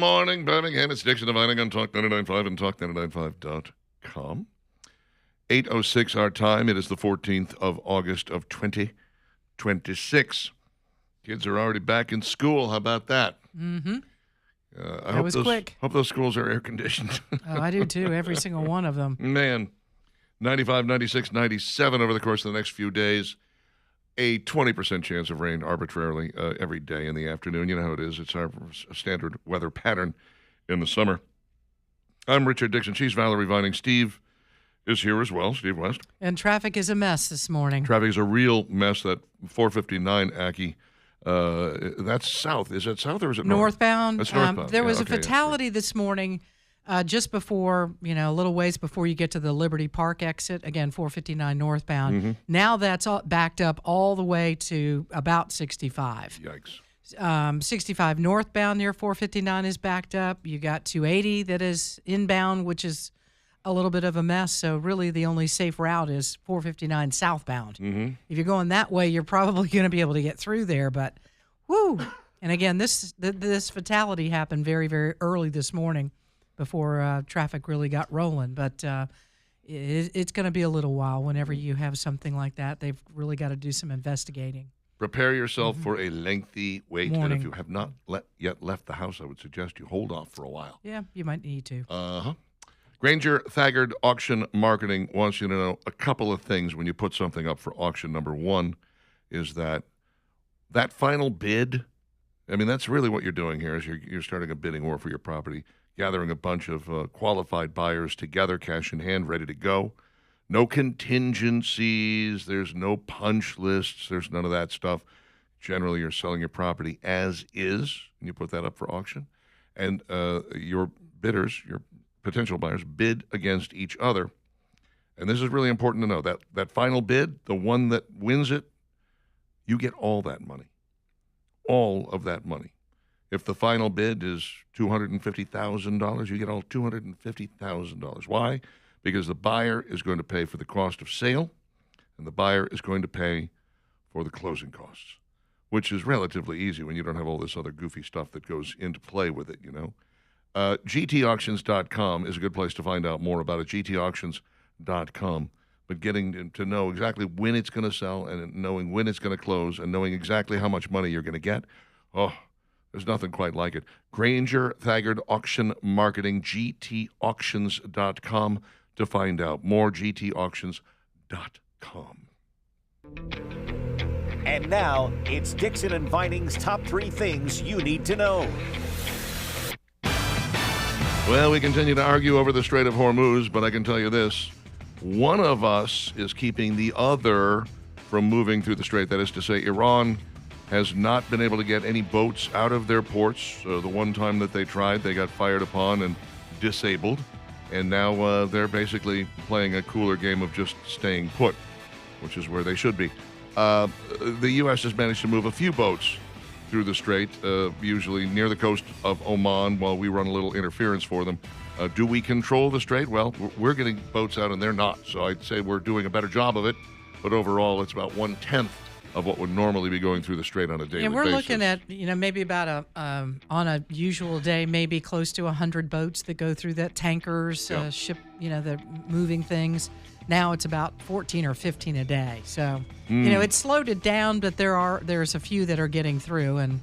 morning, Birmingham. It's Dixon Divining on Talk 99.5 and Talk995.com. 8:06 our time. It is the 14th of August of 2026. Kids are already back in school. How about that? Mm-hmm. I hope quick. Hope those schools are air-conditioned. Oh, I do too. Every single one of them. Man, 95, 96, 97 over the course of the next few days. A 20% chance of rain arbitrarily every day in the afternoon. You know how it is. It's our standard weather pattern in the summer. I'm Richard Dixon. She's Valerie Vining. Steve is here as well, Steve West. And traffic is a mess this morning. Traffic is a real mess. That 459 Aki, that's south. Is it south or is it north? Northbound. That's northbound. There was a fatality this morning just before, a little ways before you get to the Liberty Park exit. Again, 459 northbound. Mm-hmm. Now that's all backed up all the way to about 65. Yikes. 65 northbound near 459 is backed up. You got 280 that is inbound, which is a little bit of a mess. So really the only safe route is 459 southbound. Mm-hmm. If you're going that way, you're probably going to be able to get through there. But, whoo. And again, this fatality happened very, very early this morning before traffic really got rolling. But it's going to be a little while whenever you have something like that. They've really got to do some investigating. Prepare yourself for a lengthy wait. Morning. And if you have not yet left the house, I would suggest you hold off for a while. Yeah, you might need to. Uh-huh. Granger Thaggard Auction Marketing wants you to know a couple of things when you put something up for auction. Number one is that final bid, that's really what you're doing here is you're starting a bidding war for your property, gathering a bunch of qualified buyers together, cash in hand, ready to go. No contingencies. There's no punch lists. There's none of that stuff. Generally, you're selling your property as is, and you put that up for auction. And your bidders, your potential buyers, bid against each other. And this is really important to know. That final bid, the one that wins it, you get all that money. All of that money. If the final bid is $250,000, you get all $250,000. Why? Because the buyer is going to pay for the cost of sale, and the buyer is going to pay for the closing costs, which is relatively easy when you don't have all this other goofy stuff that goes into play with it, GTauctions.com is a good place to find out more about it, GTauctions.com. But getting to know exactly when it's going to sell and knowing when it's going to close and knowing exactly how much money you're going to get, there's nothing quite like it. Granger Thaggard Auction Marketing, GTauctions.com to find out more, GTauctions.com. And now, it's Dixon and Vining's top 3 things you need to know. Well, we continue to argue over the Strait of Hormuz, but I can tell you this. One of us is keeping the other from moving through the strait. That is to say, Iran has not been able to get any boats out of their ports. The one time that they tried, they got fired upon and disabled. And now they're basically playing a cooler game of just staying put, which is where they should be. The U.S. has managed to move a few boats through the strait, usually near the coast of Oman, while we run a little interference for them. Do we control the strait? Well, we're getting boats out and they're not. So I'd say we're doing a better job of it. But overall, it's about 1/10 of what would normally be going through the strait on a daily basis. And we're looking at, maybe about on a usual day, maybe close to 100 boats that go through that, tankers, ship, the moving things. Now it's about 14 or 15 a day. So, it's slowed it down, but there's a few that are getting through. And,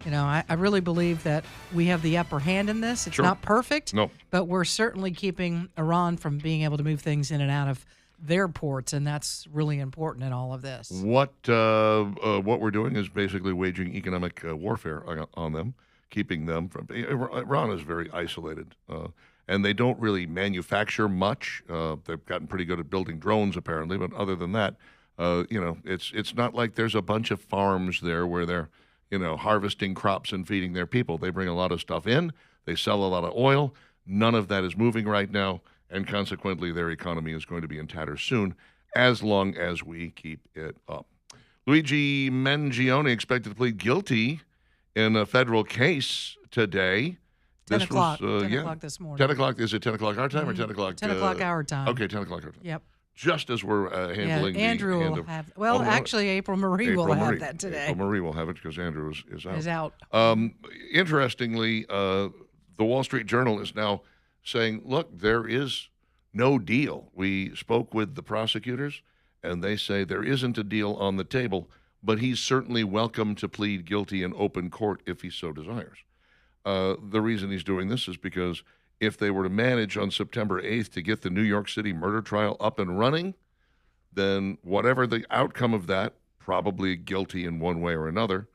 I really believe that we have the upper hand in this. It's not perfect, but we're certainly keeping Iran from being able to move things in and out of their ports, and that's really important in all of this. What we're doing is basically waging economic warfare on them, keeping them from. Iran is very isolated, and they don't really manufacture much. They've gotten pretty good at building drones, apparently, but other than that, it's not like there's a bunch of farms there where they're harvesting crops and feeding their people. They bring a lot of stuff in. They sell a lot of oil. None of that is moving right now. And consequently, their economy is going to be in tatters soon, as long as we keep it up. Luigi Mangione expected to plead guilty in a federal case today. 10 o'clock. 10 o'clock this morning. 10 o'clock. Is it 10 o'clock our time or 10 o'clock? 10 o'clock our time. Okay, 10 o'clock our time. Yep. Just as we're handling Andrew the end will of, have. Well, actually, April Marie will have that today. April Marie will have it because Andrew is out. Is out. Interestingly, The Wall Street Journal is now saying, look, there is no deal. We spoke with the prosecutors, and they say there isn't a deal on the table, but he's certainly welcome to plead guilty in open court if he so desires. The reason he's doing this is because if they were to manage on September 8th to get the New York City murder trial up and running, then whatever the outcome of that, probably guilty in one way or another,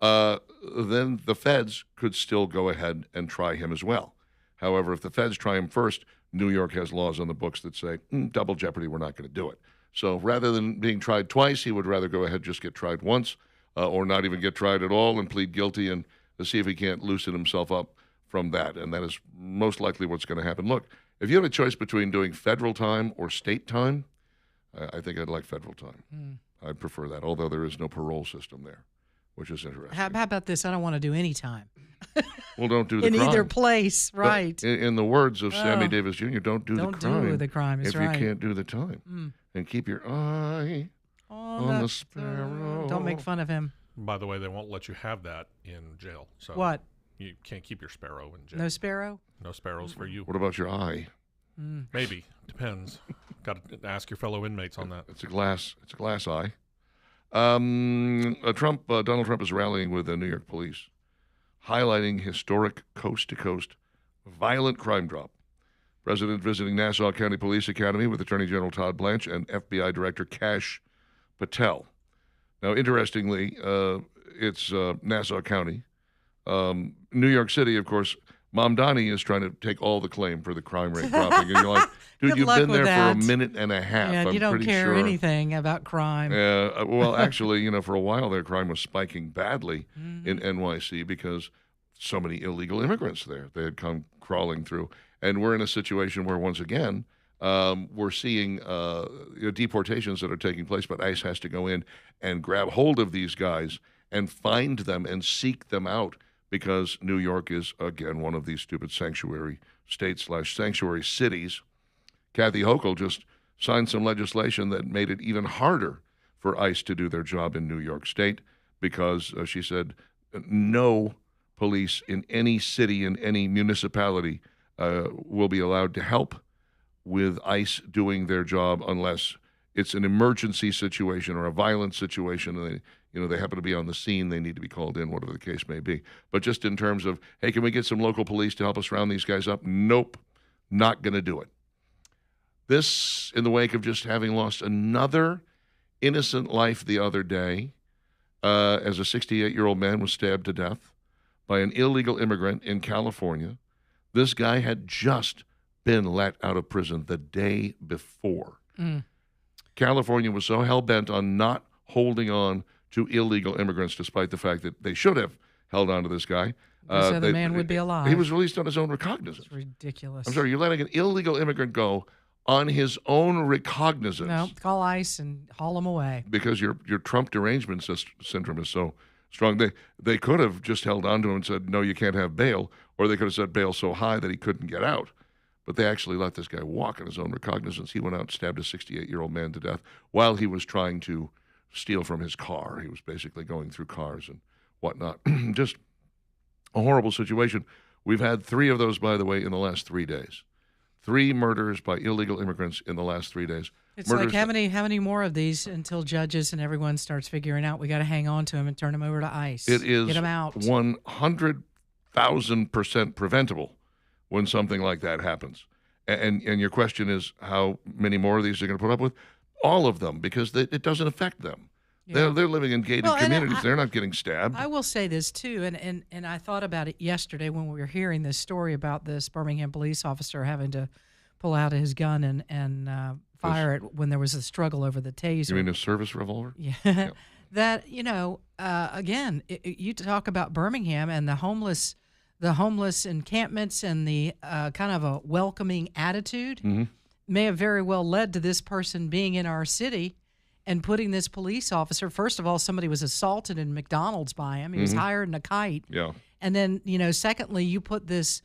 then the feds could still go ahead and try him as well. However, if the feds try him first, New York has laws on the books that say, double jeopardy, we're not going to do it. So rather than being tried twice, he would rather go ahead and just get tried once or not even get tried at all and plead guilty and see if he can't loosen himself up from that. And that is most likely what's going to happen. Look, if you had a choice between doing federal time or state time, I think I'd like federal time. I'd prefer that, although there is no parole system there, which is interesting. How about this? I don't want to do any time. Well, don't do the in crime. either place, right? In the words of Sammy Davis Jr., don't do the crime. Don't do the crime, is if right. you can't do the time. And keep your eye on the sparrow. Don't make fun of him. By the way, they won't let you have that in jail. So What? You can't keep your sparrow in jail. No sparrow? No sparrows for you. What about your eye? Maybe. Depends. Got to ask your fellow inmates on that. It's a glass eye. Donald Trump is rallying with the New York police, highlighting historic coast-to-coast violent crime drop. President visiting Nassau County Police Academy with Attorney General Todd Blanche and FBI Director Kash Patel. Now, interestingly, it's Nassau County. New York City, of course, Mamdani is trying to take all the claim for the crime rate dropping. And you're like, dude, you've been there for a minute and a half. Yeah, I'm you don't pretty care sure. anything about crime. Well, actually, for a while there, crime was spiking badly in NYC because so many illegal immigrants there. They had come crawling through. And we're in a situation where, once again, we're seeing deportations that are taking place, but ICE has to go in and grab hold of these guys and find them and seek them out because New York is, again, one of these stupid sanctuary states/sanctuary cities. Kathy Hochul just signed some legislation that made it even harder for ICE to do their job in New York State because she said no police in any city, in any municipality, will be allowed to help with ICE doing their job unless it's an emergency situation or a violent situation and they happen to be on the scene, they need to be called in, whatever the case may be. But just in terms of, hey, can we get some local police to help us round these guys up? Nope, not going to do it. This in the wake of just having lost another innocent life the other day as a 68-year-old man was stabbed to death by an illegal immigrant in California. This guy had just been let out of prison the day before. California was so hell-bent on not holding on to illegal immigrants, despite the fact that they should have held on to this guy. So the man would be alive. He was released on his own recognizance. It's ridiculous. I'm sorry, you're letting an illegal immigrant go on his own recognizance. No, call ICE and haul him away. Because your Trump derangement syndrome is so strong. They could have just held on to him and said, no, you can't have bail, or they could have set bail so high that he couldn't get out. But they actually let this guy walk on his own recognizance. He went out and stabbed a 68-year-old man to death while he was trying to steal from his car. He was basically going through cars and whatnot. Just a horrible situation. We've had 3 of those, by the way, in the last 3 days. 3 murders by illegal immigrants in the last 3 days. It's like how many more of these until judges and everyone starts figuring out we got to hang on to him and turn him over to ICE. It is Get him out. 100,000% preventable when something like that happens. And your question is how many more of these are going to put up with? All of them, because it doesn't affect them. Yeah. They're living in gated communities. They're not getting stabbed. I will say this, too, and I thought about it yesterday when we were hearing this story about this Birmingham police officer having to pull out his gun and fire it when there was a struggle over the taser. You mean a service revolver? Yeah. That, again, you talk about Birmingham and the homeless encampments and the kind of a welcoming attitude may have very well led to this person being in our city and putting this police officer. First of all, somebody was assaulted in McDonald's by him. He was hired in a kite. Yeah. And then, secondly, you put this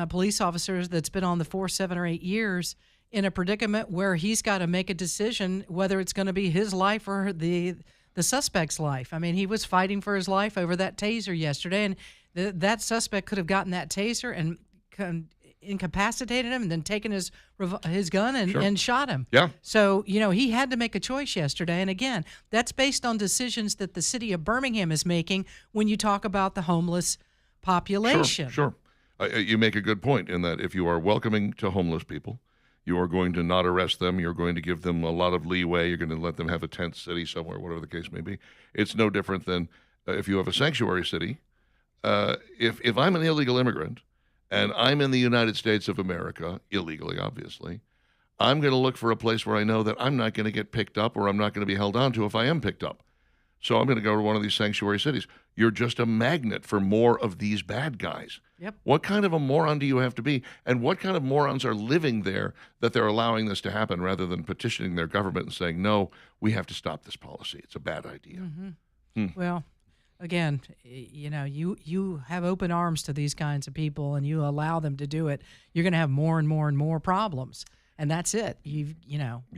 police officer that's been on the force 7 or 8 years in a predicament where he's got to make a decision whether it's going to be his life or the the suspect's life. I mean, he was fighting for his life over that taser yesterday, and that suspect could have gotten that taser and incapacitated him and then taken his gun and shot him. Yeah. So, he had to make a choice yesterday. And again, that's based on decisions that the city of Birmingham is making when you talk about the homeless population. Sure. You make a good point in that if you are welcoming to homeless people, you are going to not arrest them. You're going to give them a lot of leeway. You're going to let them have a tent city somewhere, whatever the case may be. It's no different than if you have a sanctuary city. If I'm an illegal immigrant and I'm in the United States of America, illegally, obviously, I'm going to look for a place where I know that I'm not going to get picked up or I'm not going to be held on to if I am picked up. So I'm going to go to one of these sanctuary cities. You're just a magnet for more of these bad guys. Yep. What kind of a moron do you have to be? And what kind of morons are living there that they're allowing this to happen rather than petitioning their government and saying, no, we have to stop this policy. It's a bad idea. Mm-hmm. Well, again, you have open arms to these kinds of people and you allow them to do it, you're going to have more and more and more problems. And that's it. You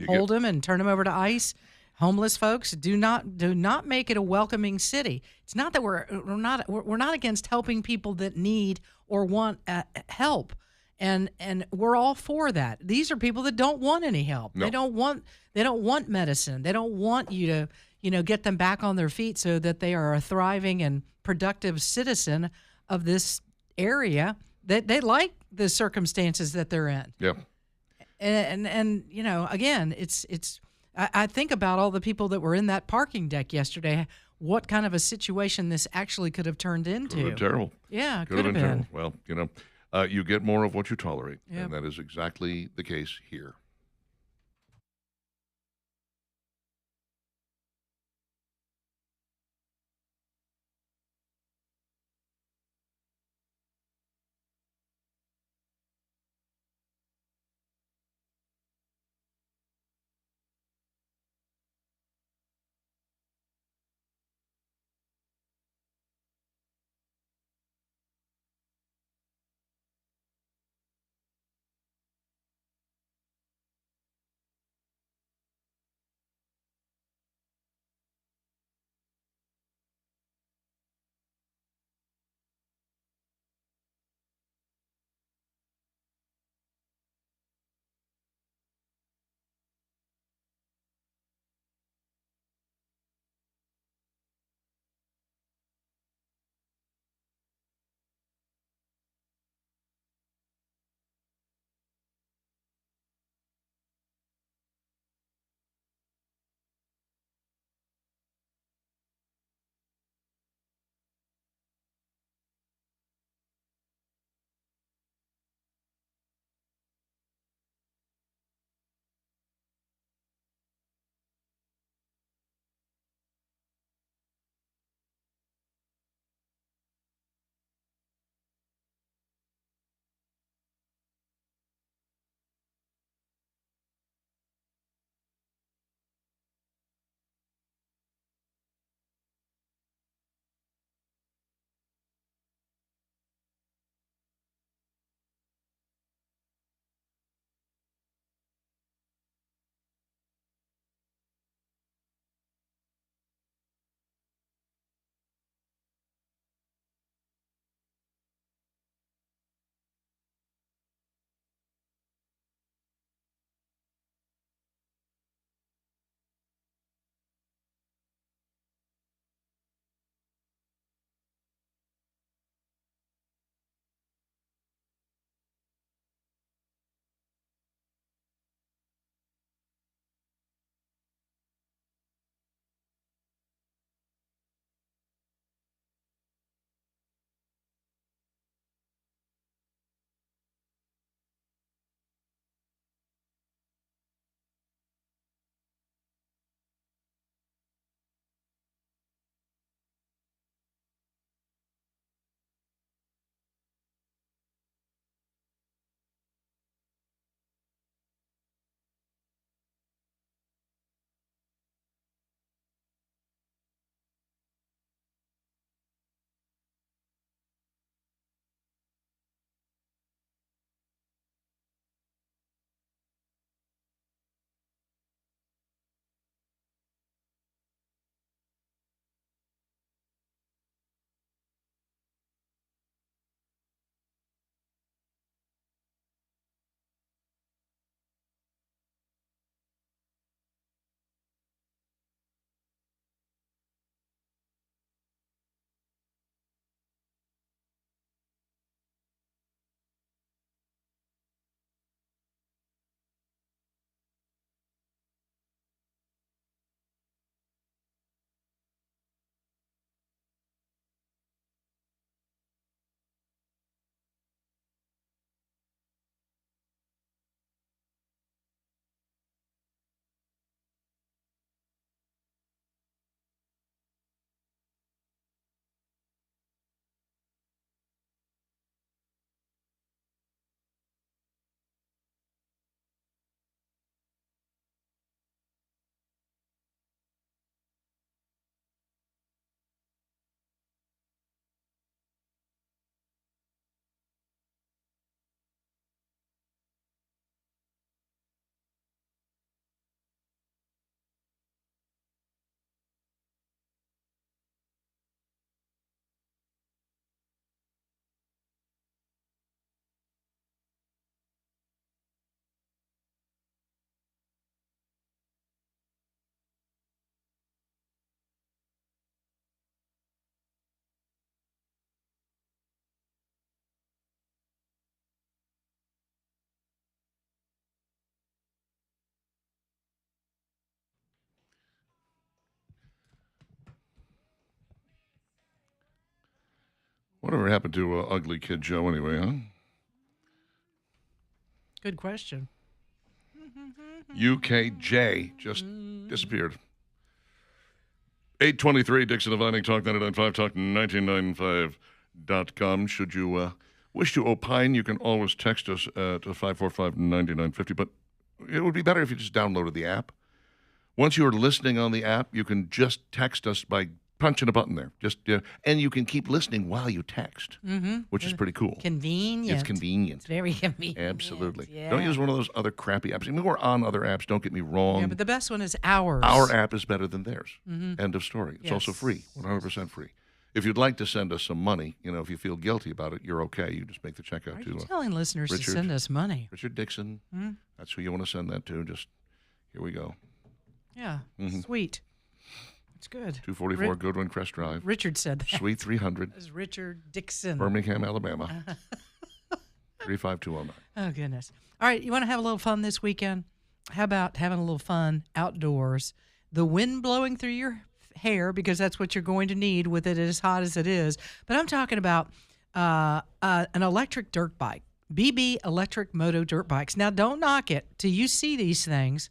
hold them and turn them over to ICE. Homeless folks, do not make it a welcoming city. It's not that we're not against helping people that need or want help, and we're all for that. These are people that don't want any help. No. They don't want medicine. They don't want you to get them back on their feet so that they are a thriving and productive citizen of this area. That they like the circumstances that they're in. Yeah. And again, it's. I think about all the people that were in that parking deck yesterday, what kind of a situation this actually could have turned into. Could have been terrible. Yeah, Could have been been. terrible. Well, you get more of what you tolerate. Yep. And that is exactly the case here. Whatever happened to Ugly Kid Joe anyway, huh? Good question. UKJ just disappeared. 823 Dixon of Vining, Talk 99.5, Talk1995.com. Should you wish to opine, you can always text us to 545-9950, but it would be better if you just downloaded the app. Once you're listening on the app, you can just text us by punching a button there. And you can keep listening while you text, which is pretty cool. Convenient. It's convenient. It's very convenient. Absolutely. Yeah. Don't use one of those other crappy apps. I mean, we're on other apps, don't get me wrong. Yeah, but the best one is ours. Our app is better than theirs. End of story. It's also Yes. free, 100% free. If you'd like to send us some money, if you feel guilty about it, you're okay. You just make the check out Are to you telling listeners Richard. to send us money? Richard Dixon. That's who you want to send that to. Just here we go. Yeah, sweet. It's good. 244 Goodwin Crest Drive. Richard said that. Suite 300, That was Richard Dixon. Birmingham, Alabama. 35209. Oh, goodness. All right, you want to have a little fun this weekend? How about having a little fun outdoors? The wind blowing through your hair, because that's what you're going to need with it as hot as it is. But I'm talking about an electric dirt bike, BB Electric Moto Dirt Bikes. Now, don't knock it till you see these things.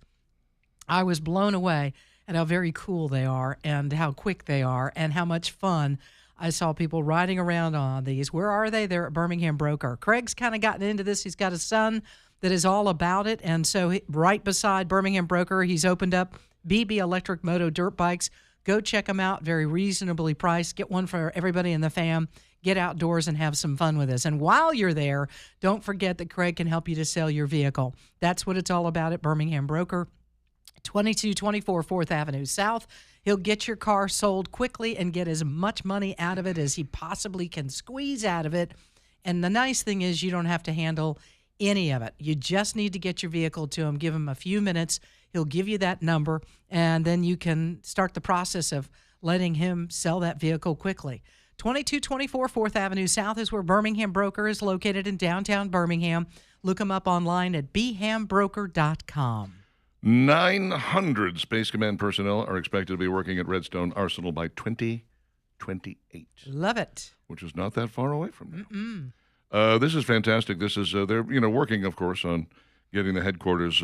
I was blown away at how very cool they are and how quick they are and how much fun I saw people riding around on these. Where are they? They're at Birmingham Broker. Craig's kind of gotten into this. He's got a son that is all about it. And so right beside Birmingham Broker, he's opened up BB Electric Moto Dirt Bikes. Go check them out. Very reasonably priced. Get one for everybody in the fam. Get outdoors and have some fun with us. And while you're there, don't forget that Craig can help you to sell your vehicle. That's what it's all about at Birmingham Broker. 2224 4th Avenue South. He'll get your car sold quickly and get as much money out of it as he possibly can squeeze out of it. And the nice thing is you don't have to handle any of it. You just need to get your vehicle to him. Give him a few minutes. He'll give you that number, and then you can start the process of letting him sell that vehicle quickly. 2224 4th Avenue South is where Birmingham Broker is located in downtown Birmingham. Look him up online at bhambroker.com. 900 Space Command personnel are expected to be working at Redstone Arsenal by 2028. Love it. Which is not that far away from now. This is fantastic. This is they're working, of course, on getting the headquarters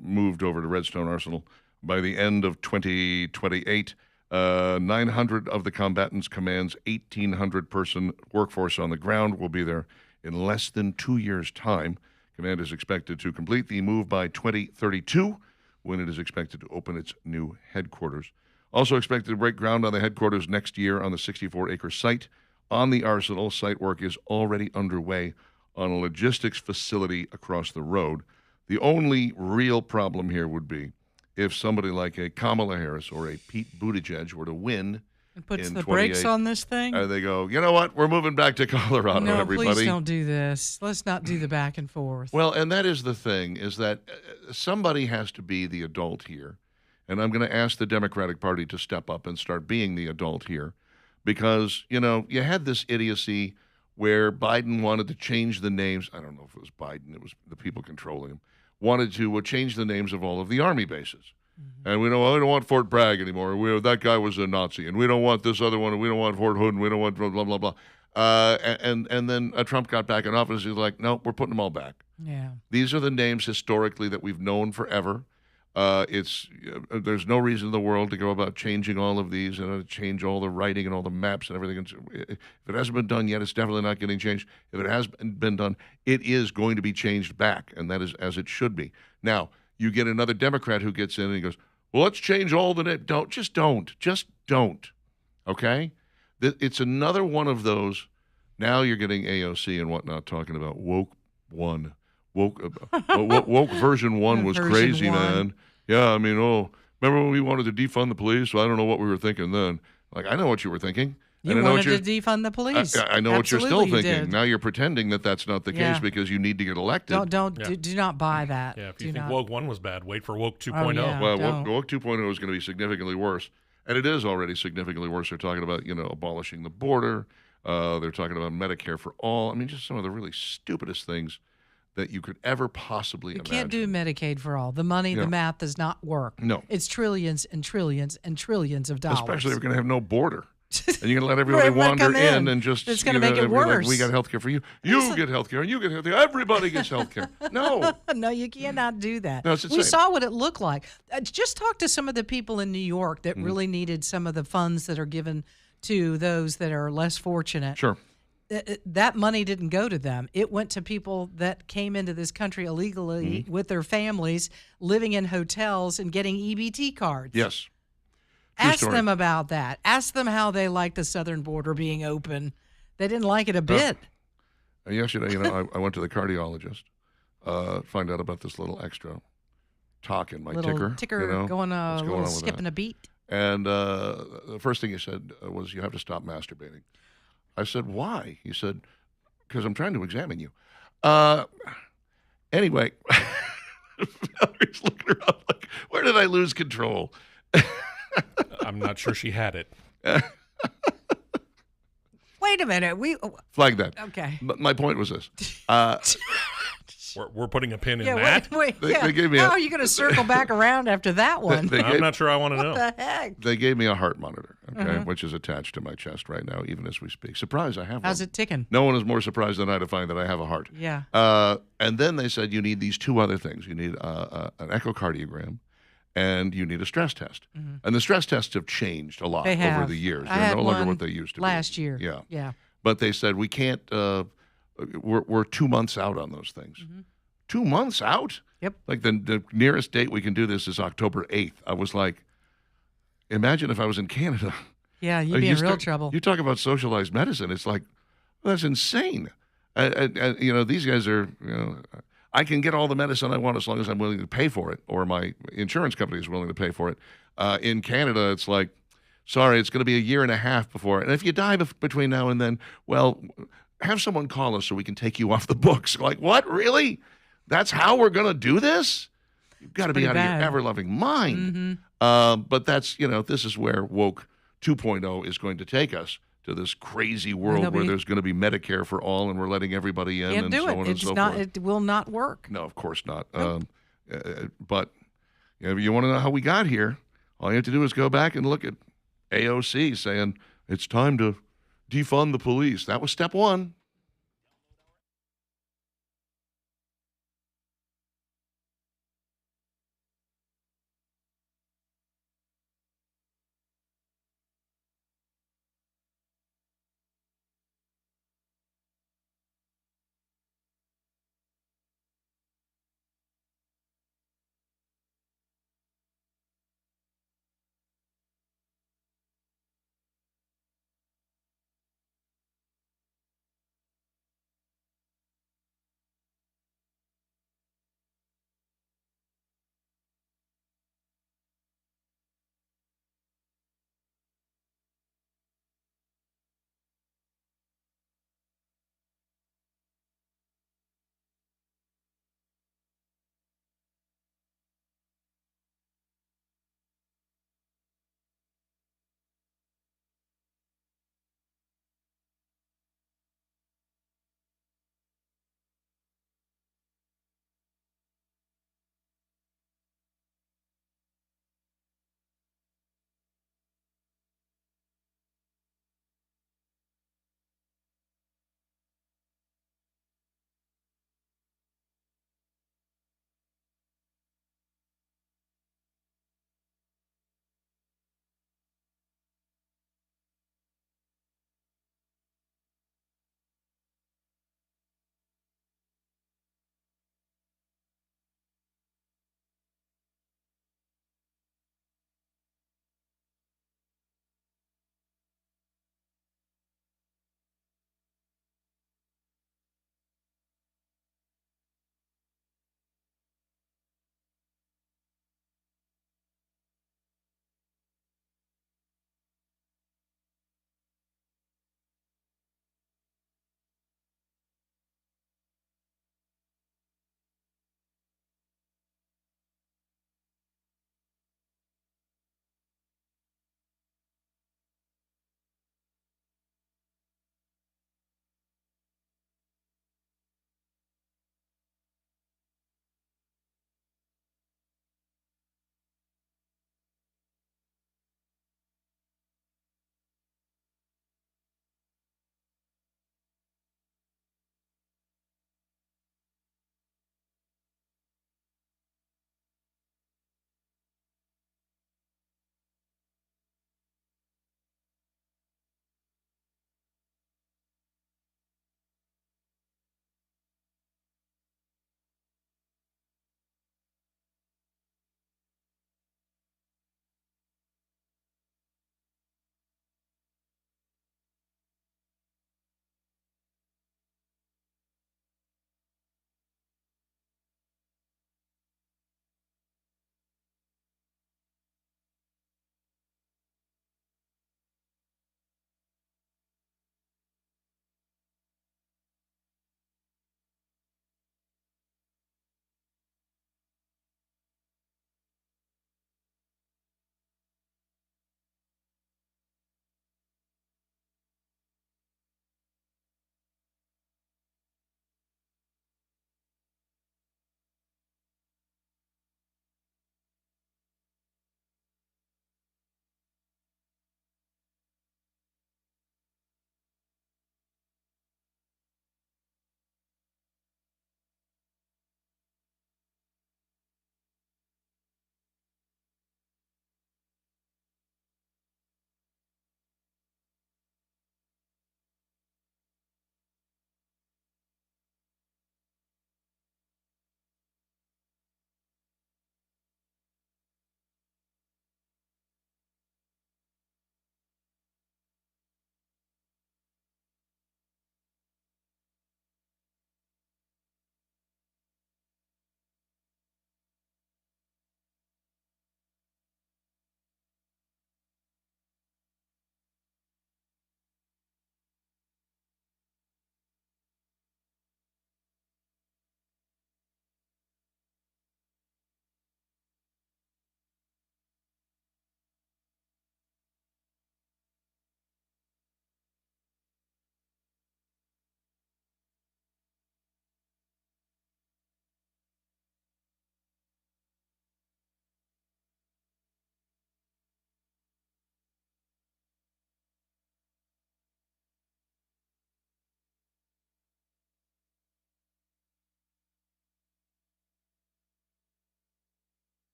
moved over to Redstone Arsenal by the end of 2028. 900 of the combatants command's 1,800 person workforce on the ground will be there in less than 2 years' time. Command is expected to complete the move by 2032, when it is expected to open its new headquarters. Also expected to break ground on the headquarters next year on the 64-acre site. On the Arsenal, site work is already underway on a logistics facility across the road. The only real problem here would be if somebody like a Kamala Harris or a Pete Buttigieg were to win. And puts in the brakes on this thing? They go, you know what? We're moving back to Colorado, No, everybody. please don't do this. Let's not do the back and forth. Well, and that is the thing, is that somebody has to be the adult here. And I'm going to ask the Democratic Party to step up and start being the adult here. Because, you had this idiocy where Biden wanted to change the names. I don't know if it was Biden. It was the people controlling him. Wanted to change the names of all of the Army bases. And we don't want Fort Bragg anymore. That guy was a Nazi. And we don't want this other one. And we don't want Fort Hood. And we don't want blah, blah, blah. And then Trump got back in office. He's like, no, we're putting them all back. Yeah. These are the names historically that we've known forever. There's no reason in the world to go about changing all of these and change all the writing and all the maps and everything. If it hasn't been done yet, it's definitely not getting changed. If it has been done, it is going to be changed back, and that is as it should be. Now, you get another Democrat who gets in and he goes, well, let's change all the names. Just don't. Okay? It's another one of those. Now you're getting AOC and whatnot talking about woke one. Woke version 1 was Version crazy, 1. man. Yeah, remember when we wanted to defund the police? Well, I don't know what we were thinking then. Like, I know what you were thinking. You and I know wanted what to defund the police. I know what you're still Absolutely you thinking. did. Now you're pretending that that's not the case Yeah. because you need to get elected. Do not buy that. Yeah, if Do you think not. Woke 1 was bad, wait for Woke 2.0. Oh, yeah. Well, don't. Woke 2.0 is going to be significantly worse. And it is already significantly worse. They're talking about, abolishing the border. They're talking about Medicare for all. Just some of the really stupidest things that you could ever possibly You imagine. can't do Medicaid for all. The money, Yeah. the math does not work. No. It's trillions and trillions and trillions of dollars. Especially if we're going to have no border. And you're going to let everybody everybody wander come in. and just It's gonna make it be like, worse. we got health care for you. You get health care, and you get health care. Everybody gets health care. No. No, you cannot do that. No, it's We insane. saw what it looked like. Just talk to some of the people in New York Mm-hmm. that really needed some of the funds that are given to those that are less fortunate. Sure. That money didn't go to them. It went to people that came into this country illegally Mm-hmm. with their families, living in hotels and getting EBT cards. Yes. True Ask story. them about that. Ask them how they like the southern border being open. They didn't like it a bit. Yesterday, I went to the cardiologist, find out about this little extra talk in my Little ticker. going what's a going little on with skipping that. a beat. And the first thing he said was, you have to stop masturbating. I said, why? He said, because I'm trying to examine you. Anyway, Valerie's looking around like, where did I lose control? I'm not sure she had it. Wait a minute. Flag that. Okay. But my point was this. We're putting a pin in Yeah, that. wait. They- Yeah. they gave me How a- are you going to circle back around after that one? They I'm gave- not sure I want to know. What the heck? They gave me a heart monitor, okay, Mm-hmm. which is attached to my chest right now, even as we speak. Surprise, I have How's one. it ticking? No one is more surprised than I to find that I have a heart. Yeah. And then they said you need these two other things. You need an echocardiogram, and you need a stress test. And the stress tests have changed a lot Mm-hmm. They have. over the years. I They're had no longer one what they used to last be. year. Yeah. Yeah. But they said we can't. We're 2 months out on those things. 2 months out. Yep. Like the nearest date we can do this is October 8th. I was like, imagine if I was in Canada. Yeah, you'd be in real trouble. You talk about socialized medicine. It's like, that's insane. These guys are, I can get all the medicine I want as long as I'm willing to pay for it, or my insurance company is willing to pay for it. In Canada, it's like, sorry, it's going to be a year and a half before. And if you die between now and then, well, have someone call us so we can take you off the books. Like, what? Really? That's how we're going to do this? You've got to be out pretty of your bad. ever-loving mind. But that's, this is where woke 2.0 is going to take us, to this crazy world there'll where be- there's going to be Medicare for all and we're letting everybody in Can't and do so it. on and It's so not. forth. It will not work. No, of course not. But if you want to know how we got here, all you have to do is go back and look at AOC saying it's time to defund the police. That was step one.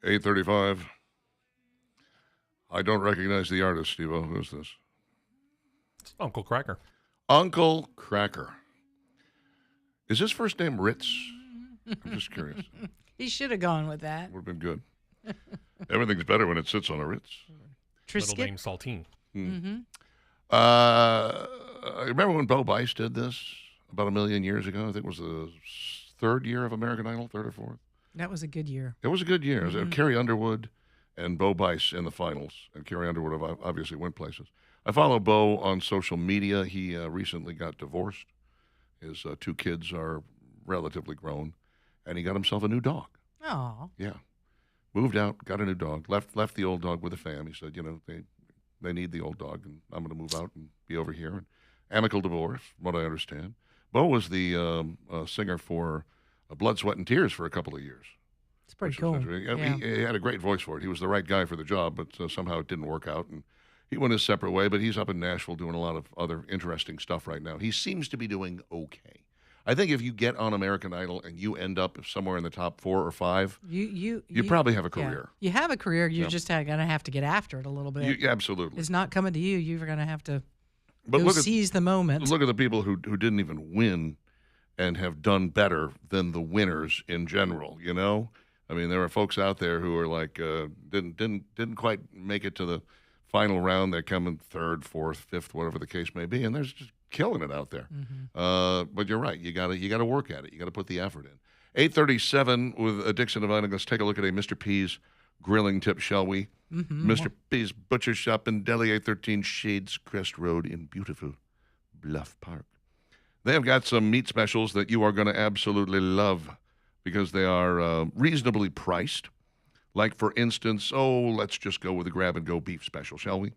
8:35. I don't recognize the artist, Steve-O. Who's this? It's Uncle Cracker. Uncle Cracker. Is his first name Ritz? I'm just curious. He should have gone with that. Would have been good. Everything's better when it sits on a Ritz. Middle Triscuit. name Saltine. I remember when Bo Bice did this about 1 million years ago. I think it was the third year of American Idol, third or fourth. That was a good year. It was a good year. It was Carrie Underwood and Bo Bice in the finals. And Carrie Underwood obviously went places. I follow Bo on social media. He recently got divorced. His 2 kids are relatively grown. And he got himself a new dog. Oh. Yeah. Moved out, got a new dog, left the old dog with the fam. He said, they need the old dog, and I'm going to move out and be over here. And amicable divorce, from what I understand. Bo was the singer for Blood, Sweat, and Tears for a couple of years. It's pretty cool. He had a great voice for it. He was the right guy for the job, but somehow it didn't work out. And he went his separate way, but he's up in Nashville doing a lot of other interesting stuff right now. He seems to be doing okay. I think if you get on American Idol and you end up somewhere in the top 4 or 5, you probably have a career. Yeah. You have a career. You're just going to have to get after it a little bit. Absolutely. It's not coming to you. You're going to have to seize the moment. Look at the people who didn't even win and have done better than the winners in general, I mean, there are folks out there who are like didn't quite make it to the final round. They're coming 3rd, 4th, 5th, whatever the case may be, and they're just killing it out there. But you're right. You gotta work at it. You gotta put the effort in. 8:37 with Dixon Divine. Let's take a look at a Mr. P's grilling tip, shall we? Mr. P's Butcher Shop in Delhi, 813 Shades Crest Road in beautiful Bluff Park. They have got some meat specials that you are going to absolutely love because they are reasonably priced. Like, for instance, let's just go with the grab-and-go beef special, shall we?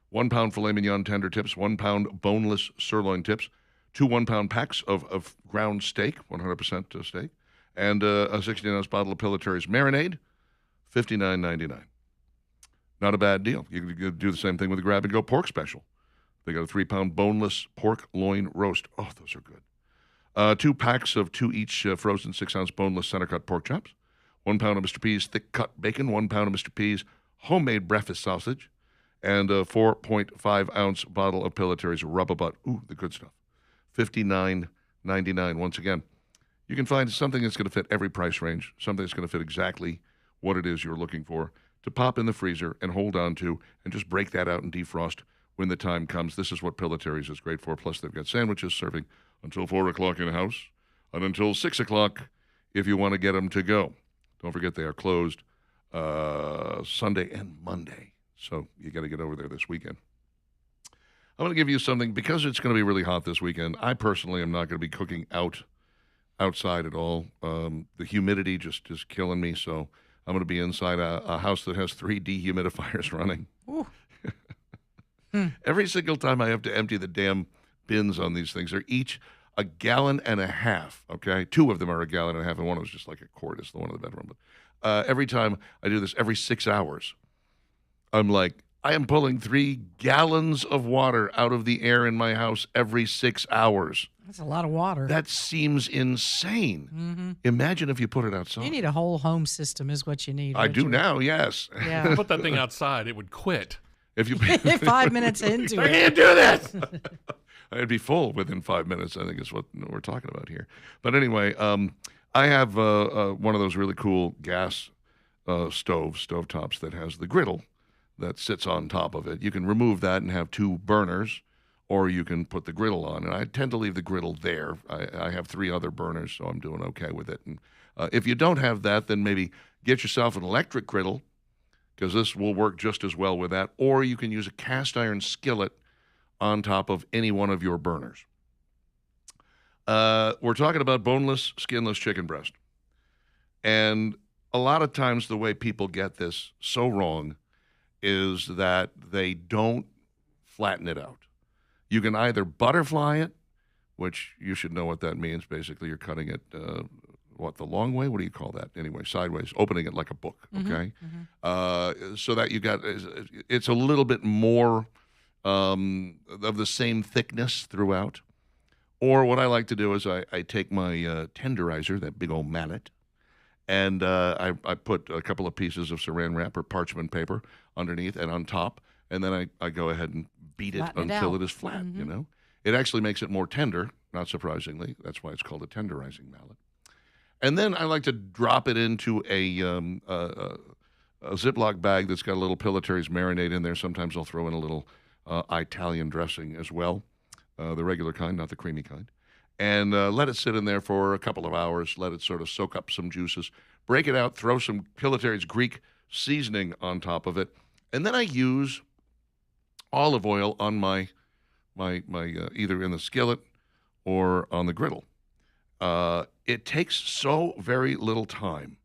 1 pound filet mignon tender tips, 1 pound boneless sirloin tips, 2 1-pound packs of ground steak, 100% steak, and a 16-ounce bottle of Pilatory's marinade, $59.99. Not a bad deal. You can do the same thing with the grab-and-go pork special. They got a 3-pound boneless pork loin roast. Oh, those are good. 2 packs of 2 each frozen 6-ounce boneless center-cut pork chops, 1 pound of Mr. P's thick-cut bacon, 1 pound of Mr. P's homemade breakfast sausage, and a 4.5-ounce bottle of Pilatory's Rub-A-Butt. Ooh, the good stuff. $59.99. Once again, you can find something that's going to fit every price range, something that's going to fit exactly what it is you're looking for, to pop in the freezer and hold on to and just break that out and defrost when the time comes. This is what Pilatory's is great for. Plus, they've got sandwiches serving until 4 o'clock in the house and until 6 o'clock if you want to get them to go. Don't forget they are closed Sunday and Monday. So you got to get over there this weekend. I'm going to give you something, because it's going to be really hot this weekend. I personally am not going to be cooking outside at all. The humidity just is killing me, so I'm going to be inside a house that has 3 dehumidifiers running. Every single time I have to empty the damn bins on these things, they're each 1.5 gallons, okay? 2 of them are 1.5 gallons, and one was just like a quart. It's the one in the bedroom. But every time I do this, every 6 hours, I'm like, I am pulling 3 gallons of water out of the air in my house every 6 hours. That's a lot of water. That seems insane. Imagine if you put it outside. You need a whole home system is what you need. I do now, yes. Yeah. Put that thing outside, it would quit. If you 5 minutes into I it. can't do this. I'd be full within 5 minutes, I think is what we're talking about here. But anyway, I have one of those really cool gas stovetops that has the griddle that sits on top of it. You can remove that and have 2 burners, or you can put the griddle on. And I tend to leave the griddle there. I have 3 other burners, so I'm doing okay with it. And if you don't have that, then maybe get yourself an electric griddle, because this will work just as well with that. Or you can use a cast iron skillet on top of any one of your burners. We're talking about boneless, skinless chicken breast. And a lot of times the way people get this so wrong is that they don't flatten it out. You can either butterfly it, which you should know what that means. Basically, you're cutting it, the long way? What do you call that? Anyway, sideways, opening it like a book, okay? So that you got, it's a little bit more of the same thickness throughout. Or what I like to do is I take my tenderizer, that big old mallet, And I put a couple of pieces of saran wrap or parchment paper underneath and on top, and then I go ahead and beat it Flatten it until out. it is flat, It actually makes it more tender, not surprisingly. That's why it's called a tenderizing mallet. And then I like to drop it into a Ziploc bag that's got a little Pilatary's marinade in there. Sometimes I'll throw in a little Italian dressing as well, the regular kind, not the creamy kind. And let it sit in there for a couple of hours. Let it sort of soak up some juices. Break it out. Throw some Pilatary's Greek seasoning on top of it. And then I use olive oil on my either in the skillet or on the griddle. It takes so very little time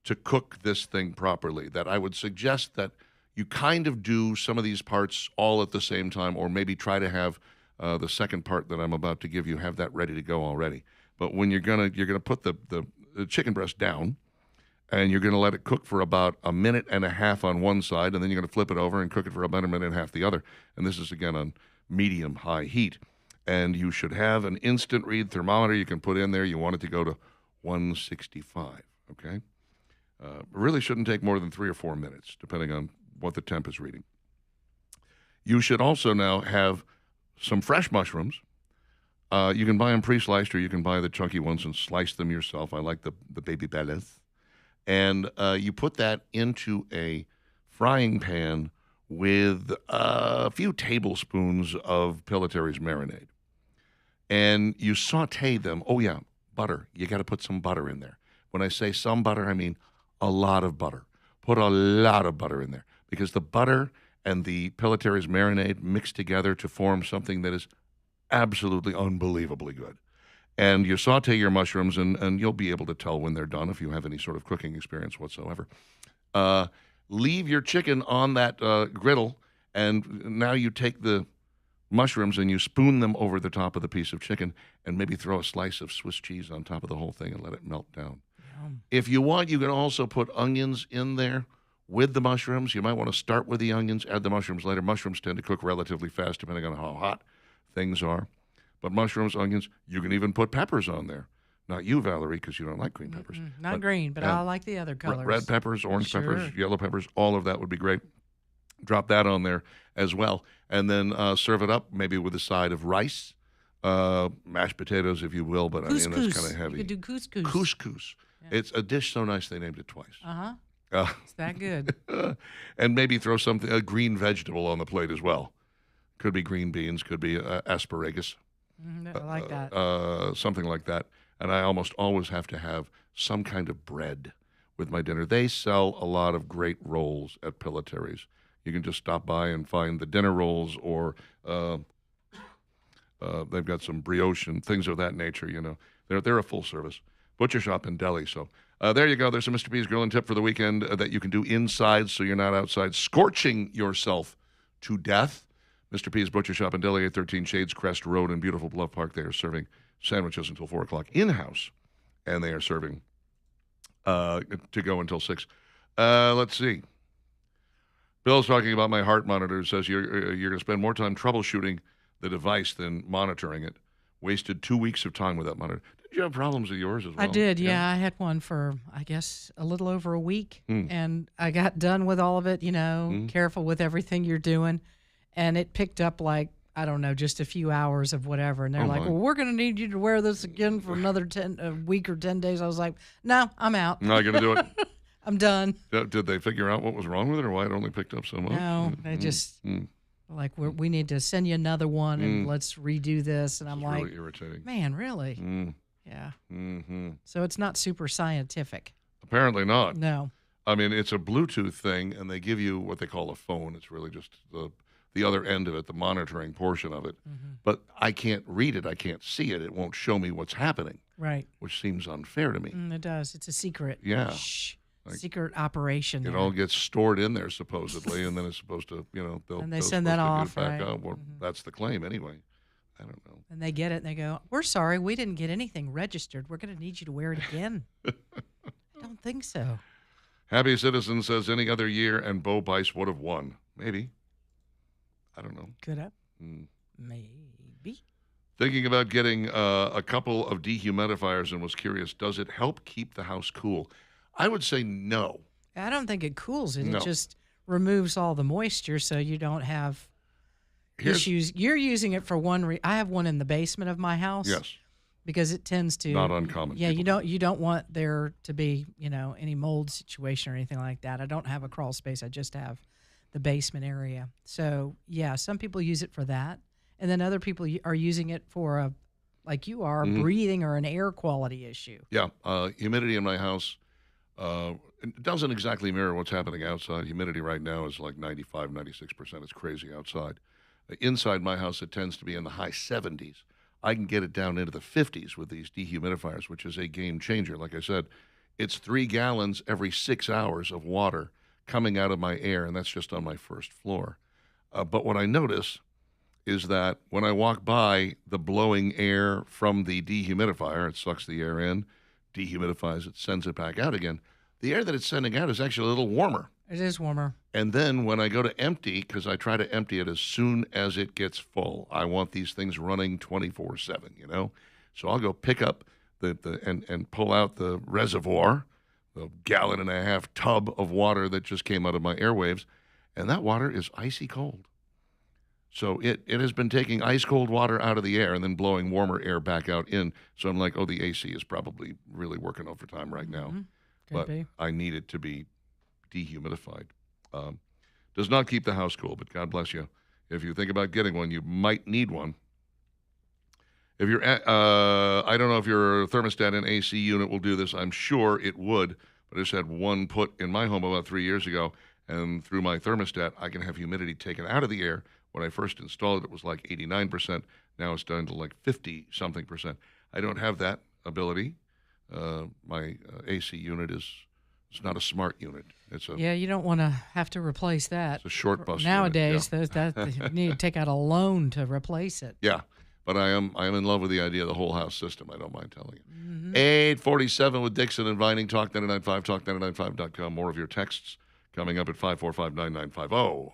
to cook this thing properly that I would suggest that you kind of do some of these parts all at the same time, or maybe try to have the second part that I'm about to give you, have that ready to go already. But when you're gonna put the chicken breast down, and you're gonna let it cook for about a minute and a half on one side, and then you're gonna flip it over and cook it for about a minute and a half the other. And this is again on medium-high heat. And you should have an instant read thermometer you can put in there. You want it to go to 165, okay? Really shouldn't take more than 3 or 4 minutes, depending on what the temp is reading. You should also now have some fresh mushrooms. You can buy them pre-sliced, or you can buy the chunky ones and slice them yourself. I like the baby bellas. And you put that into a frying pan with a few tablespoons of Pilatary's marinade. And you saute them. Oh, yeah, butter. You got to put some butter in there. When I say some butter, I mean a lot of butter. Put a lot of butter in there, because the butter and the Pilatary's marinade mix together to form something that is absolutely unbelievably good. And you saute your mushrooms, and you'll be able to tell when they're done if you have any sort of cooking experience whatsoever. Leave your chicken on that griddle, and now you take the mushrooms and you spoon them over the top of the piece of chicken, and maybe throw a slice of Swiss cheese on top of the whole thing and let it melt down. Yum. If you want, you can also put onions in there with the mushrooms. You might want to start with the onions, add the mushrooms later. Mushrooms tend to cook relatively fast depending on how hot things are. But mushrooms, onions, you can even put peppers on there. Not you, Valerie, because you don't like green peppers. Not green, but I like the other colors. Red peppers, orange peppers, yellow peppers, all of that would be great. Drop that on there as well. And then serve it up maybe with a side of rice, mashed potatoes, if you will. But couscous. I mean, that's kind of heavy. You could do couscous. Couscous. Yeah. It's a dish so nice they named it twice. It's that good. And maybe throw a green vegetable on the plate as well. Could be green beans, could be asparagus. I like that. Something like that. And I almost always have to have some kind of bread with my dinner. They sell a lot of great rolls at Pilatary's. You can just stop by and find the dinner rolls, or they've got some brioche and things of that nature. They're a full service butcher shop in Delhi. So there you go. There's a Mr. P's grilling tip for the weekend that you can do inside, so you're not outside scorching yourself to death. Mr. P's Butcher Shop in Delhi, 813 Shades Crest Road in beautiful Bluff Park. They are serving sandwiches until 4 o'clock in-house, and they are serving to go until 6. Let's see. Bill's talking about my heart monitor. Says you're going to spend more time troubleshooting the device than monitoring it. Wasted 2 weeks of time with that monitor. Did you have problems with yours as well? I did, yeah. I had one for, I guess, a little over a week, and I got done with all of it, careful with everything you're doing, and it picked up I don't know, just a few hours of whatever. And they're well, we're going to need you to wear this again for another a week or 10 days. I was like, no, I'm out. Not going to do it. I'm done. Did they figure out what was wrong with it, or why it only picked up so much? No, they just we need to send you another one and let's redo this. And I'm like, really irritating. Man, really? Yeah. Mm-hmm. So it's not super scientific. Apparently not. No. I mean, it's a Bluetooth thing, and they give you what they call a phone. It's really just the other end of it, the monitoring portion of it. Mm-hmm. But I can't read it. I can't see it. It won't show me what's happening. Right. Which seems unfair to me. It does. It's a secret. Yeah. Shh. Secret operation. It all gets stored in there supposedly, and then it's supposed to, they send that off, back right? out. Well, that's the claim anyway. I don't know. And they get it, and they go, "We're sorry, we didn't get anything registered. We're going to need you to wear it again." I don't think so. Happy Citizen says any other year, and Bo Bice would have won. Maybe. I don't know. Could have. Maybe. Thinking about getting a couple of dehumidifiers and was curious, does it help keep the house cool? I would say no. I don't think it cools it. No. It just removes all the moisture, so you don't have Here's- issues. You're using it for one. I have one in the basement of my house. Yes, Because it tends to not uncommon. Yeah, People you don't want there to be any mold situation or anything like that. I don't have a crawl space. I just have the basement area. So yeah, some people use it for that, and then other people are using it for a, like you are, a breathing or an air quality issue. Yeah, humidity in my house it doesn't exactly mirror what's happening outside. Humidity right now is like 95, 96%. It's crazy outside. Inside my house, it tends to be in the high 70s. I can get it down into the 50s with these dehumidifiers, which is a game changer. Like I said, it's 3 gallons every 6 hours of water coming out of my air, and that's just on my first floor. But what I notice is that when I walk by the blowing air from the dehumidifier, it sucks the air in, dehumidifies it, sends it back out again. The air that it's sending out is actually a little warmer. It is warmer. And then when I go to empty, because I try to empty it as soon as it gets full, I want these things running 24/7, So I'll go pick up and pull out the reservoir, the 1.5-gallon tub of water that just came out of my airwaves, and that water is icy cold. So it has been taking ice cold water out of the air and then blowing warmer air back out in. So I'm like, oh, the AC is probably really working overtime right now. Could But be. I need it to be dehumidified. Does not keep the house cool, but God bless you. If you think about getting one, you might need one. If you're, I don't know if your thermostat and AC unit will do this. I'm sure it would, but I just had one put in my home about 3 years ago, and through my thermostat, I can have humidity taken out of the air. When I first installed it, it was like 89%. Now it's down to like 50-something percent. I don't have that ability. My AC unit it's not a smart unit. It's a Yeah, you don't want to have to replace that. It's a short bus unit, Nowadays. yeah. You need to take out a loan to replace it. Yeah, but I am in love with the idea of the whole house system. I don't mind telling you. 8:47 with Dixon and Vining, Talk 99.5, talk995.com. More of your texts coming up at 545-9950.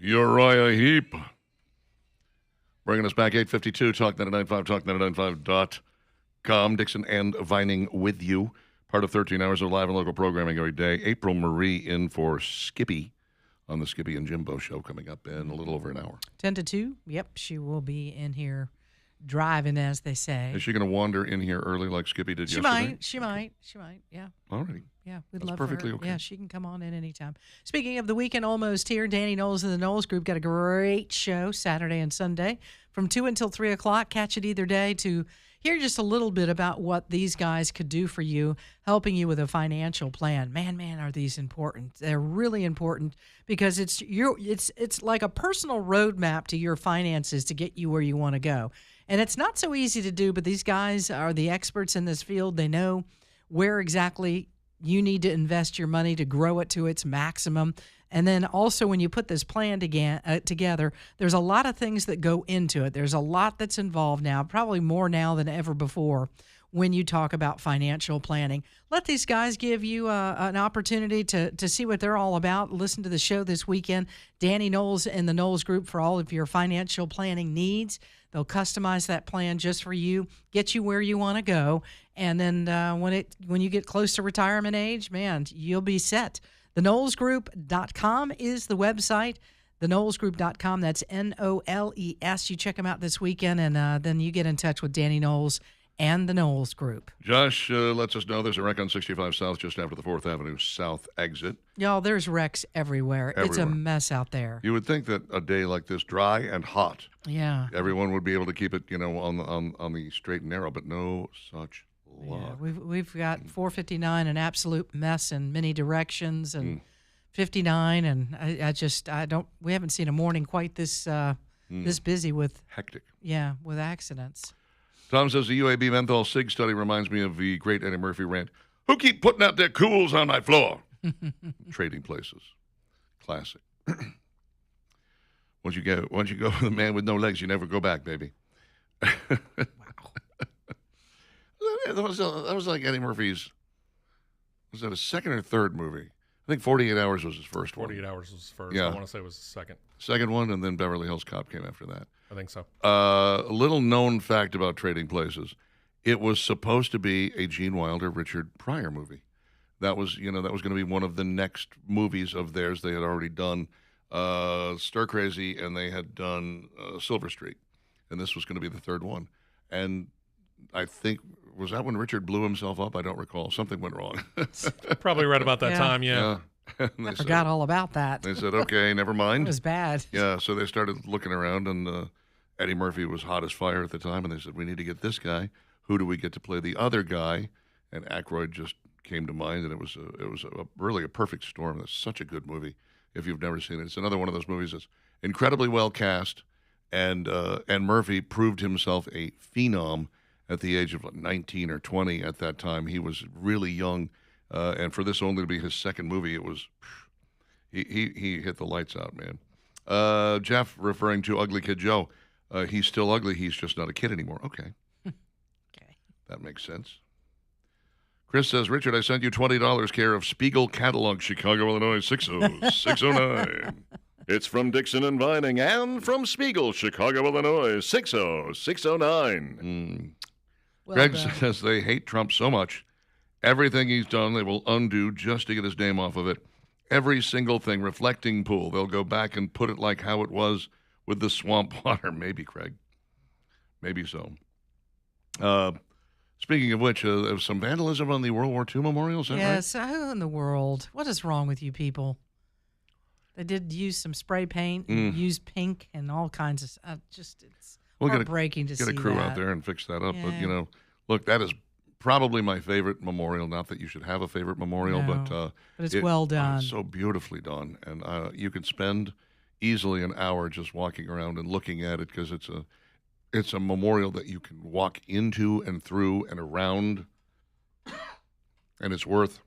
Uriah Heep. Bringing us back, 8:52, Talk 99.5, talk995.com. Dixon and Vining with you. Part of 13 hours of live and local programming every day. April Marie in for Skippy on the Skippy and Jimbo show coming up in a little over an hour. 10 to 2. Yep, she will be in here driving, as they say. Is she going to wander in here early like Skippy did yesterday? She might. Yeah. All right. Yeah, we'd That's love perfectly for her. okay. Yeah, she can come on in anytime. Speaking of the weekend almost here, Danny Knowles and the Knowles Group got a great show Saturday and Sunday from 2 until 3 o'clock. Catch it either day to hear just a little bit about what these guys could do for you, helping you with a financial plan. Man, are these important. They're really important because it's like a personal roadmap to your finances to get you where you want to go. And it's not so easy to do, but these guys are the experts in this field. They know where exactly you need to invest your money to grow it to its maximum. And then also when you put this plan together, there's a lot of things that go into it. There's a lot that's involved now, probably more now than ever before, when you talk about financial planning. Let these guys give you an opportunity to see what they're all about. Listen to the show this weekend. Danny Knowles and the Knowles Group for all of your financial planning needs. They'll customize that plan just for you, get you where you want to go. And then when you get close to retirement age, man, you'll be set. TheKnowlesGroup.com is the website. TheKnowlesGroup.com, that's N-O-L-E-S. You check them out this weekend, and then you get in touch with Danny Knowles and the Knowles Group. Josh lets us know there's a wreck on 65 South just after the 4th Avenue South exit. Y'all, there's wrecks everywhere. It's a mess out there. You would think that a day like this, dry and hot, Yeah. everyone would be able to keep it, on the straight and narrow, but no such luck. Yeah, we've got 459, an absolute mess in many directions, and 59, and we haven't seen a morning quite this busy with Hectic. with accidents. Tom says the UAB menthol cig study reminds me of the great Eddie Murphy rant. Who keep putting out their cools on my floor? Trading Places. Classic. Once you go with a man with no legs, you never go back, baby. That was like Eddie Murphy's, was that a second or third movie? I think 48 Hours was his first one. 48 Hours was first. Yeah. I want to say it was the second. Second one, and then Beverly Hills Cop came after that. I think so. A little known fact about Trading Places. It was supposed to be a Gene Wilder, Richard Pryor movie. That was going to be one of the next movies of theirs. They had already done Stir Crazy, and they had done Silver Street. And this was going to be the third one. And I think, was that when Richard blew himself up? I don't recall. Something went wrong. Probably right about that Yeah. time, yeah. I Forgot all about that. They said, okay, never It mind. was bad. Yeah, so they started looking around, and Eddie Murphy was hot as fire at the time, and they said, we need to get this guy. Who do we get to play the other guy? And Aykroyd just came to mind, and it was really a perfect storm. That's such a good movie if you've never seen it. It's another one of those movies that's incredibly well cast, and Murphy proved himself a phenom at the age of 19 or 20 at that time. He was really young, and for this only to be his second movie, it was he hit the lights out, man. Jeff referring to Ugly Kid Joe. He's still ugly. He's just not a kid anymore. Okay. Okay. That makes sense. Chris says, Richard, I sent you $20 care of Spiegel Catalog, Chicago, Illinois, 60609. It's from Dixon and Vining and from Spiegel, Chicago, Illinois, 60609. Well Greg done. says they hate Trump so much. Everything he's done, they will undo just to get his name off of it. Every single thing, reflecting pool, they'll go back and put it like how it was with the swamp water. Maybe, Craig. Maybe so. Speaking of which, there was some vandalism on the World War II memorial, is that right? Yes, who in the world? What is wrong with you people? They did use some spray paint, and use pink and all kinds of it's We'll heartbreaking to see get a crew that. out there and fix that up. But, Yeah. look, that is probably my favorite memorial. Not that you should have a favorite memorial, No, but it's well done. It's so beautifully done. And you can spend easily an hour just walking around and looking at it because it's a memorial that you can walk into and through and around, and it's worth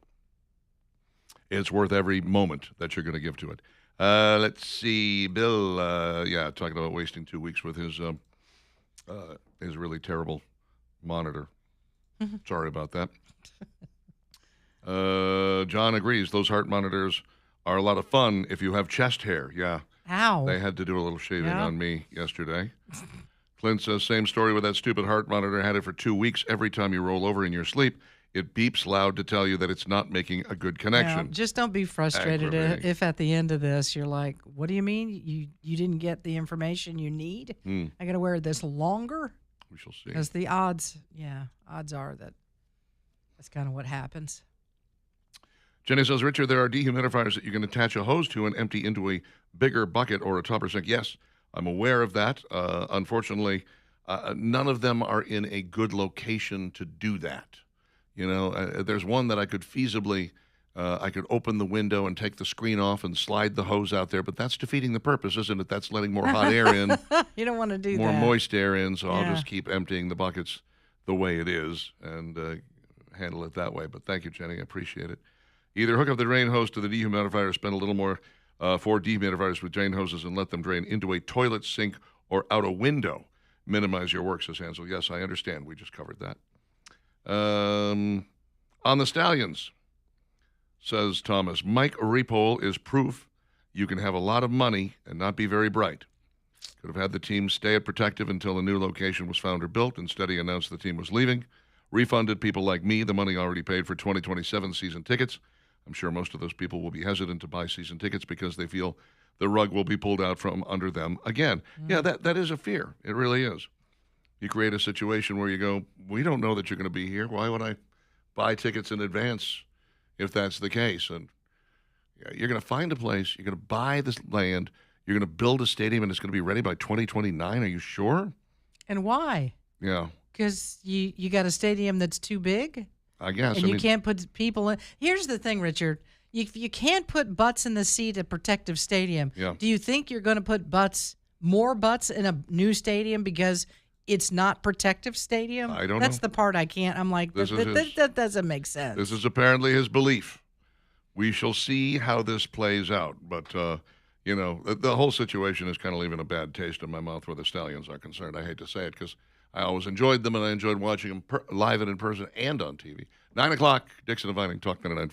every moment that you're going to give to it. Let's see, Bill. Talking about wasting 2 weeks with his really terrible monitor. Sorry about that. John agrees. Those heart monitors are a lot of fun if you have chest hair. Yeah. How? They had to do a little shaving Yeah. on me yesterday. Clint says, same story with that stupid heart monitor. Had it for 2 weeks. Every time you roll over in your sleep, it beeps loud to tell you that it's not making a good connection. Now, just don't be frustrated Aggravating. if at the end of this you're like, what do you mean? You didn't get the information you need? I got to wear this longer? We shall see. Because the odds are that that's kind of what happens. Jenny says, Richard, there are dehumidifiers that you can attach a hose to and empty into a bigger bucket or a topper sink. Yes, I'm aware of that. Unfortunately, none of them are in a good location to do that. You know, there's one that I could feasibly, I could open the window and take the screen off and slide the hose out there, but that's defeating the purpose, isn't it? That's letting more hot air in, You don't want to do more that. moist air in, so I'll Yeah. just keep emptying the buckets the way it is and handle it that way. But thank you, Jenny. I appreciate it. Either hook up the drain hose to the dehumidifier or spend a little more for dehumidifiers with drain hoses and let them drain into a toilet, sink, or out a window. Minimize your work, says Hansel. Yes, I understand. We just covered that. On the Stallions, says Thomas, Mike Repole is proof you can have a lot of money and not be very bright. Could have had the team stay at Protective until a new location was found or built. Instead, he announced the team was leaving. Refunded people like me the money already paid for 2027 season tickets. I'm sure most of those people will be hesitant to buy season tickets because they feel the rug will be pulled out from under them again. Yeah, that is a fear. It really is. You create a situation where you go, we don't know that you're going to be here. Why would I buy tickets in advance if that's the case? And yeah, you're going to find a place. You're going to buy this land. You're going to build a stadium, and it's going to be ready by 2029. Are you sure? And why? Yeah, Because you got a stadium that's too big? I guess. And I you mean, can't put people in. Here's the thing, Richard. You can't put butts in the seat at Protective Stadium. Yeah. Do you think you're going to put more butts in a new stadium because it's not Protective Stadium? I don't That's know. the part I can't. I'm like, This is his- that doesn't make sense. This is apparently his belief. We shall see how this plays out. But, you know, the whole situation is kind of leaving a bad taste in my mouth where the Stallions are concerned. I hate to say it because I always enjoyed them, and I enjoyed watching them live and in person and on TV. 9 o'clock, Dixon and Vining, Talk 99.5.